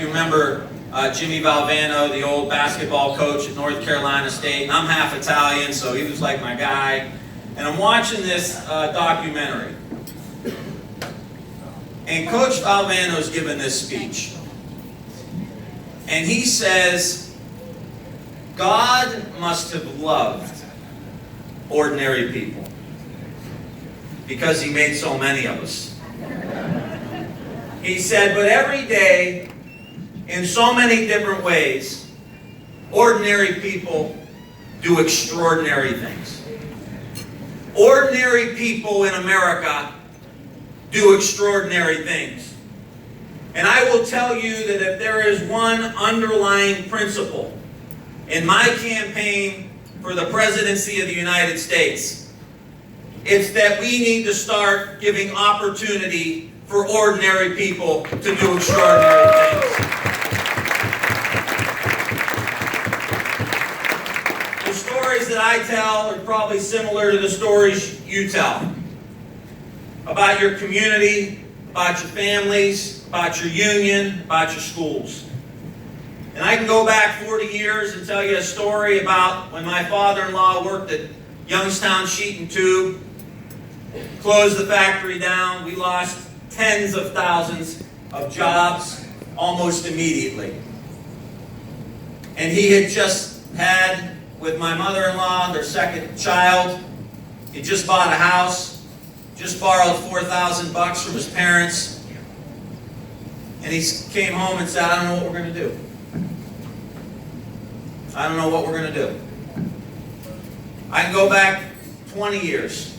you remember Jimmy Valvano, the old basketball coach at North Carolina State, and I'm half Italian, so he was like my guy. And I'm watching this documentary. And Coach Valvano's given this speech. And he says, God must have loved ordinary people because he made so many of us. He said, but every day, in so many different ways, ordinary people do extraordinary things. Ordinary people in America do extraordinary things. And I will tell you that if there is one underlying principle in my campaign for the presidency of the United States, it's that we need to start giving opportunity for ordinary people to do extraordinary things. The stories that I tell are probably similar to the stories you tell. About your community, about your families, about your union, about your schools. And I can go back 40 years and tell you a story about when my father-in-law worked at Youngstown Sheet and Tube, closed the factory down. We lost tens of thousands of jobs almost immediately. And he had just had, with my mother-in-law, their second child. He just bought a house, just borrowed $4,000 from his parents. And he came home and said, I don't know what we're going to do. I don't know what we're going to do. I can go back 20 years.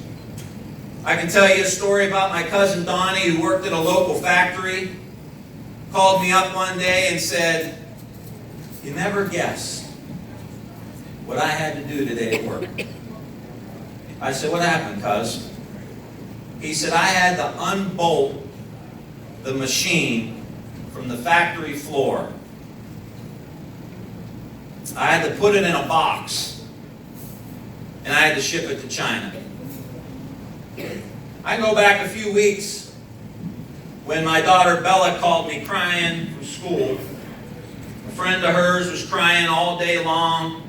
I can tell you a story about my cousin Donnie, who worked at a local factory, called me up one day and said, you never guess what I had to do today at work. I said, what happened, cuz? He said, I had to unbolt the machine from the factory floor. I had to put it in a box, and I had to ship it to China. I go back a few weeks when my daughter Bella called me crying from school. A friend of hers was crying all day long.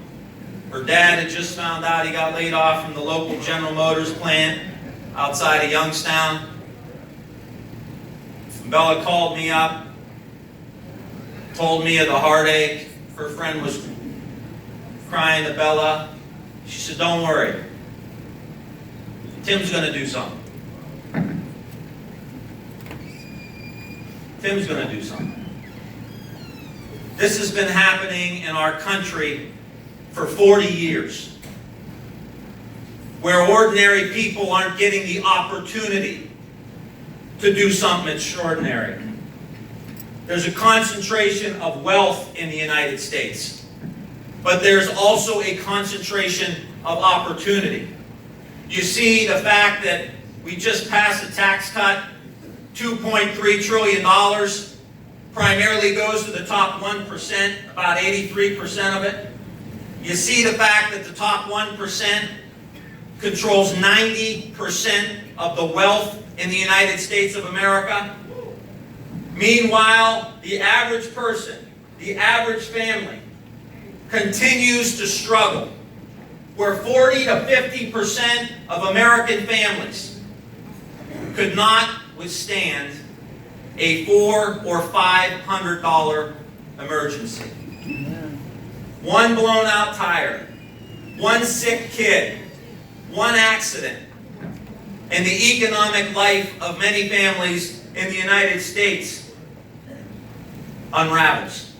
Her dad had just found out he got laid off from the local General Motors plant outside of Youngstown. Bella called me up, told me of the heartache. Her friend was crying to Bella. She said, don't worry. Tim's going to do something. Tim's going to do something. This has been happening in our country for 40 years, where ordinary people aren't getting the opportunity to do something extraordinary. There's a concentration of wealth in the United States, but there's also a concentration of opportunity. You see the fact that we just passed a tax cut, $2.3 trillion, primarily goes to the top 1%, about 83% of it. You see the fact that the top 1% controls 90% of the wealth in the United States of America. Meanwhile, the average person, the average family, continues to struggle, where 40 to 50% of American families could not withstand a $400 or $500 emergency. One blown out tire, one sick kid, one accident, and the economic life of many families in the United States unravels.